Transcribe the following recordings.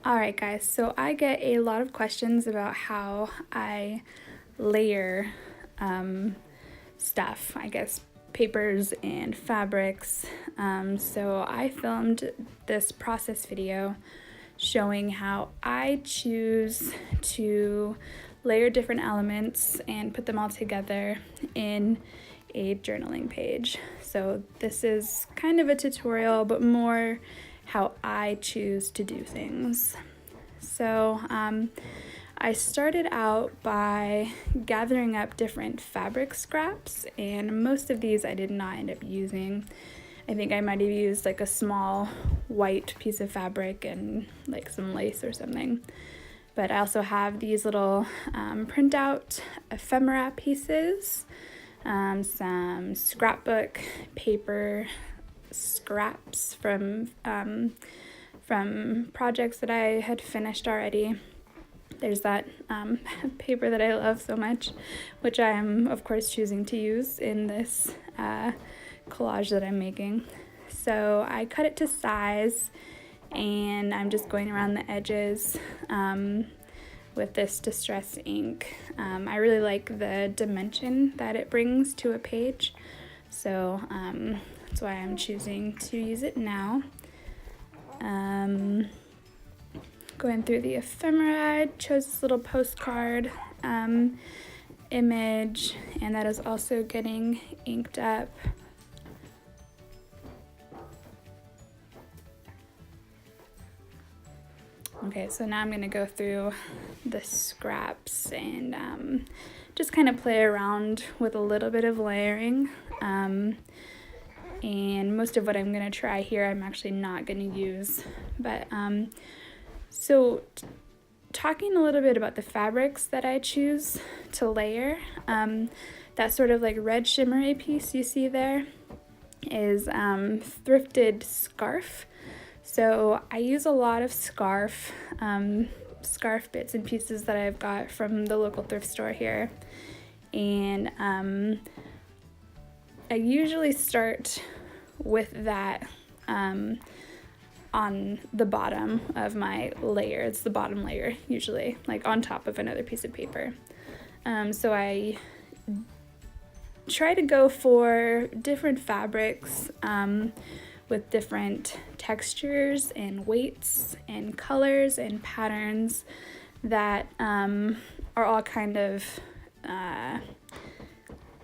Alright guys, so I get a lot of questions about how I layer stuff, I guess papers and fabrics. So I filmed this process video showing how I choose to layer different elements and put them all together in a journaling page. So this is kind of a tutorial, but more how I choose to do things. So I started out by gathering up different fabric scraps, and most of these I did not end up using. I think I might have used like a small white piece of fabric and like some lace or something. But I also have these little printout ephemera pieces, some scrapbook paper scraps from projects that I had finished already. There's that paper that I love so much, which I am of course choosing to use in this collage that I'm making. So I cut it to size, and I'm just going around the edges with this distress ink. I really like the dimension that it brings to a page, so that's why I'm choosing to use it now. Going through the ephemera, I chose this little postcard image, and that is also getting inked up. Okay, so now I'm going to go through the scraps and just kind of play around with a little bit of layering. And most of what I'm going to try here I'm actually not going to use. But so talking a little bit about the fabrics that I choose to layer, that sort of like red shimmery piece you see there is thrifted scarf. So I use a lot of scarf bits and pieces that I've got from the local thrift store here. And I usually start with that on the bottom of my layer. It's the bottom layer usually, like on top of another piece of paper. So I try to go for different fabrics with different textures and weights and colors and patterns that are all kind of,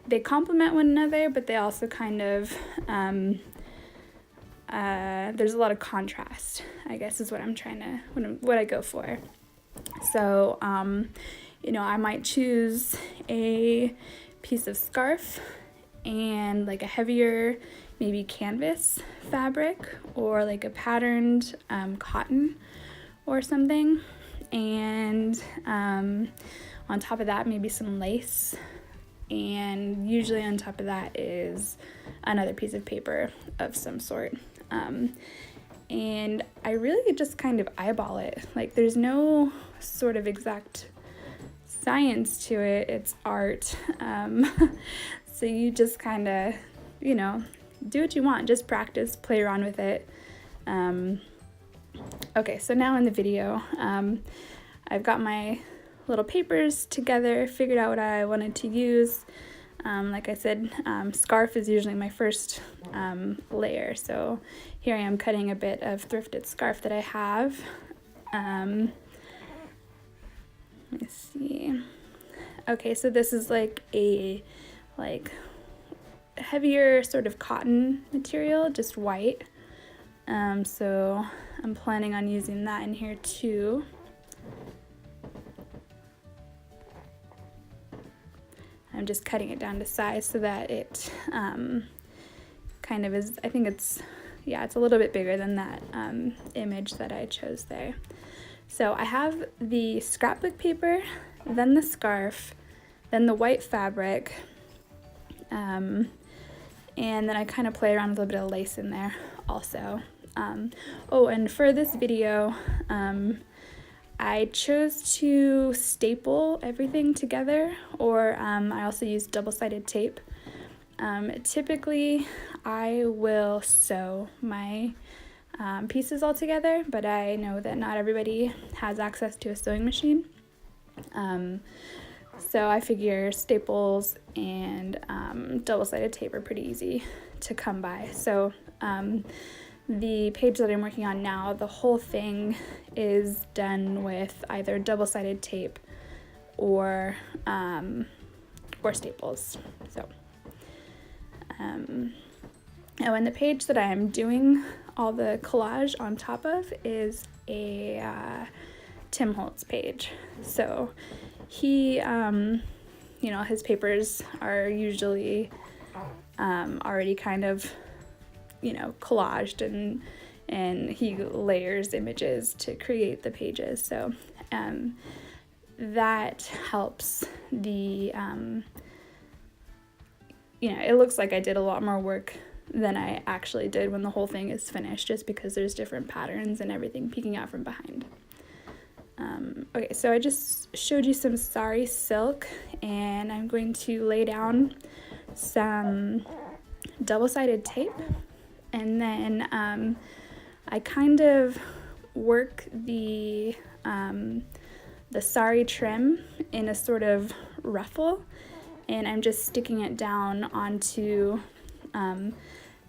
they complement one another, but they also kind of, there's a lot of contrast, I guess is what I'm trying to, what I go for. So, you know, I might choose a piece of scarf and like a heavier maybe canvas fabric, or like a patterned cotton or something, and on top of that maybe some lace, and usually on top of that is another piece of paper of some sort. And I really just kind of eyeball it. Like there's no sort of exact science to it, it's art. So you just kind of, you know, do what you want, just practice, play around with it. Okay, so now in the video, I've got my little papers together, figured out what I wanted to use. Like I said, scarf is usually my first layer, so here I am cutting a bit of thrifted scarf that I have. Let's see. Okay, so this is like a heavier sort of cotton material, just white. So I'm planning on using that in here too. I'm just cutting it down to size so that it kind of is, I think it's, yeah, it's a little bit bigger than that image that I chose there. So I have the scrapbook paper, then the scarf, then the white fabric, and then I kind of play around with a little bit of lace in there also. Oh, and for this video, I chose to staple everything together, or I also used double-sided tape. Typically, I will sew my pieces all together, but I know that not everybody has access to a sewing machine. So I figure staples and double-sided tape are pretty easy to come by. So the page that I'm working on now, the whole thing is done with either double-sided tape or staples. So, and the page that I'm doing all the collage on top of is a Tim Holtz page. So he, his papers are usually already kind of, collaged, and he layers images to create the pages. So that helps the, it looks like I did a lot more work than I actually did when the whole thing is finished, just because there's different patterns and everything peeking out from behind. Okay, so I just showed you some sari silk, and I'm going to lay down some double-sided tape, and then I kind of work the sari trim in a sort of ruffle, and I'm just sticking it down onto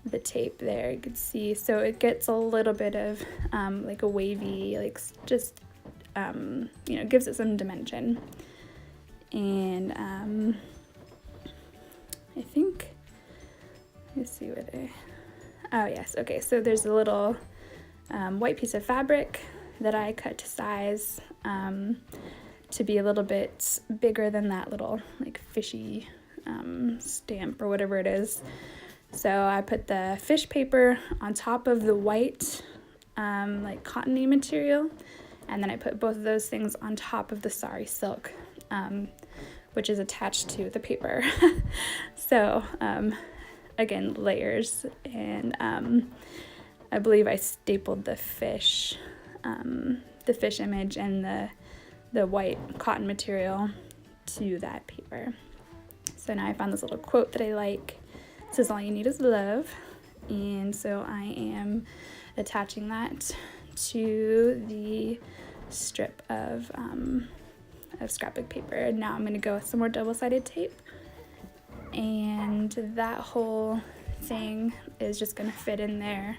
the tape there, you can see. So it gets a little bit of like a wavy, like just gives it some dimension. And I think, let's see what oh yes, okay, so there's a little white piece of fabric that I cut to size to be a little bit bigger than that little like fishy stamp or whatever it is. So I put the fish paper on top of the white like cottony material, and then I put both of those things on top of the sari silk, which is attached to the paper. So again, layers, and I believe I stapled the fish image and the white cotton material to that paper. So now I found this little quote that I like. It says, "All you need is love," and so I am attaching that to the strip of scrapbook paper. And now I'm going to go with some more double-sided tape, and that whole thing is just going to fit in there.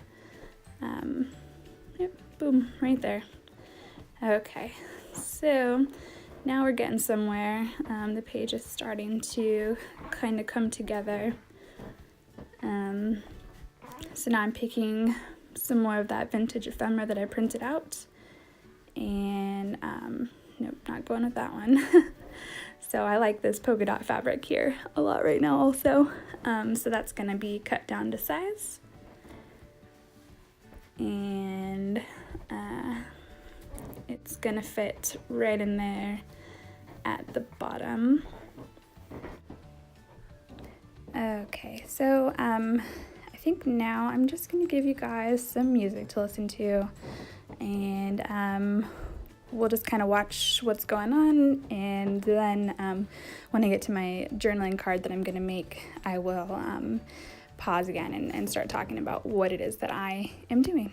Yep, boom, right there. Okay, so now we're getting somewhere. The page is starting to kind of come together. So now I'm picking some more of that vintage ephemera that I printed out, and nope, not going with that one. So I like this polka dot fabric here a lot right now also. So that's gonna be cut down to size, and it's gonna fit right in there at the bottom. Okay, so I think now I'm just gonna give you guys some music to listen to, and we'll just kind of watch what's going on, and then when I get to my journaling card that I'm gonna make, I will pause again and start talking about what it is that I am doing.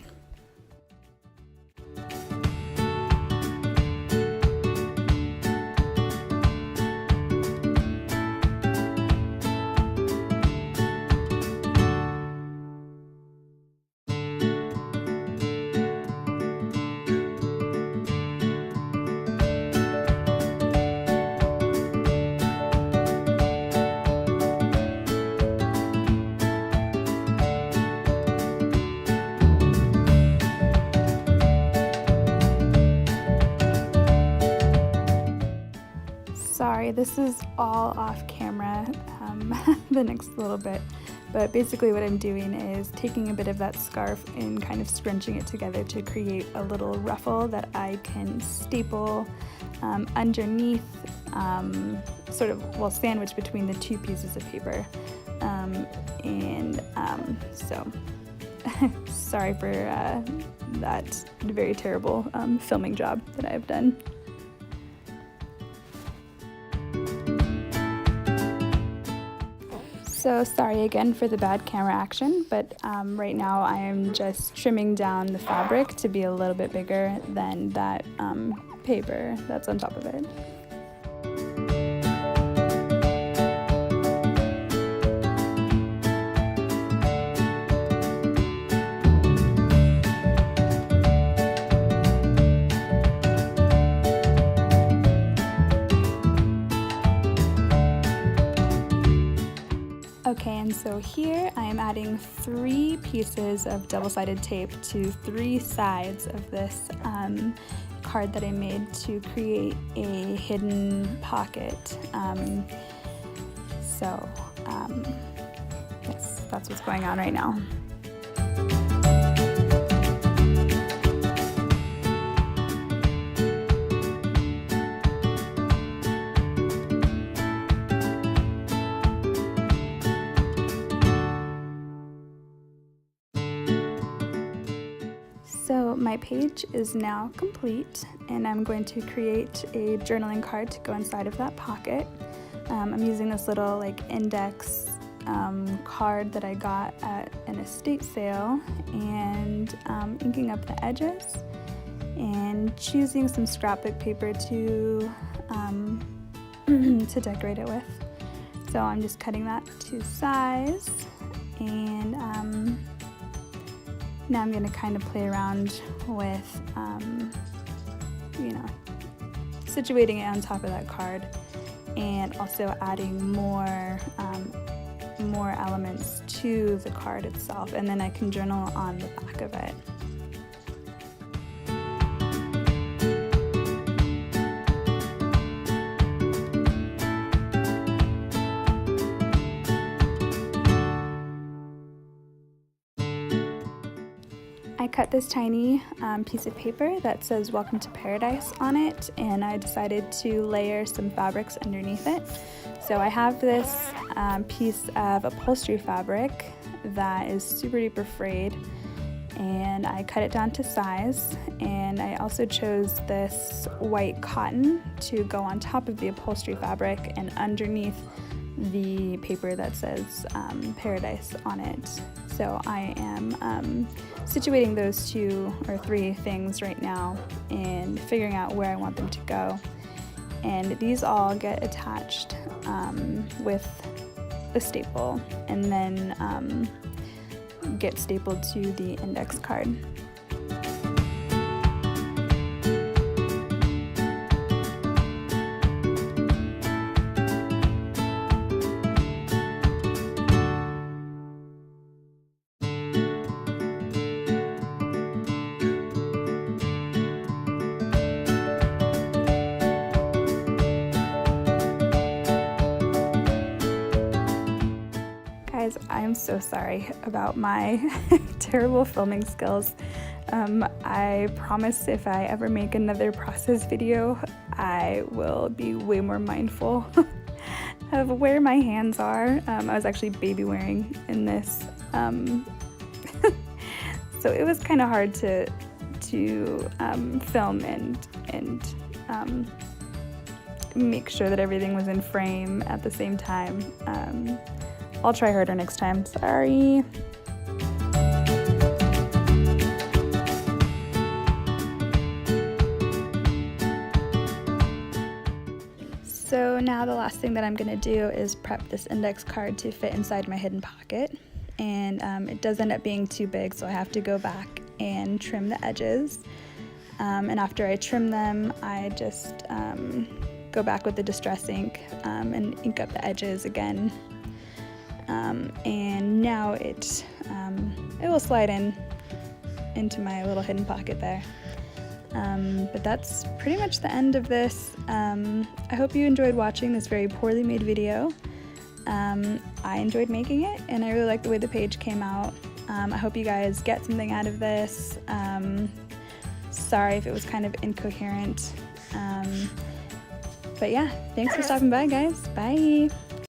Sorry, this is all off camera, the next little bit, but basically what I'm doing is taking a bit of that scarf and kind of scrunching it together to create a little ruffle that I can staple underneath, sort of, well, sandwich between the two pieces of paper, so sorry for that very terrible filming job that I've done. So sorry again for the bad camera action, but right now I am just trimming down the fabric to be a little bit bigger than that paper that's on top of it. Okay, and so here I am adding 3 pieces of double-sided tape to 3 sides of this card that I made to create a hidden pocket. Yes, that's what's going on right now. So my page is now complete, and I'm going to create a journaling card to go inside of that pocket. I'm using this little index card that I got at an estate sale, and inking up the edges and choosing some scrapbook paper to to decorate it with. So I'm just cutting that to size, and now I'm going to kind of play around with, situating it on top of that card, and also adding more elements to the card itself, and then I can journal on the back of it. I cut this tiny piece of paper that says "Welcome to Paradise" on it, and I decided to layer some fabrics underneath it. So I have this piece of upholstery fabric that is super duper frayed, and I cut it down to size, and I also chose this white cotton to go on top of the upholstery fabric and underneath the paper that says Paradise on it. So I am situating those 2 or 3 things right now and figuring out where I want them to go. And these all get attached with a staple, and then get stapled to the index card. Guys, I am so sorry about my terrible filming skills. I promise if I ever make another process video, I will be way more mindful of where my hands are. I was actually baby wearing in this, so it was kind of hard to film and make sure that everything was in frame at the same time. I'll try harder next time. Sorry. So now the last thing that I'm going to do is prep this index card to fit inside my hidden pocket. And it does end up being too big, so I have to go back and trim the edges. And after I trim them, I just go back with the distress ink and ink up the edges again. And now it will slide into my little hidden pocket there. But that's pretty much the end of this. I hope you enjoyed watching this very poorly made video. I enjoyed making it, and I really like the way the page came out. I hope you guys get something out of this. Sorry if it was kind of incoherent. But yeah, thanks for stopping by, guys. Bye!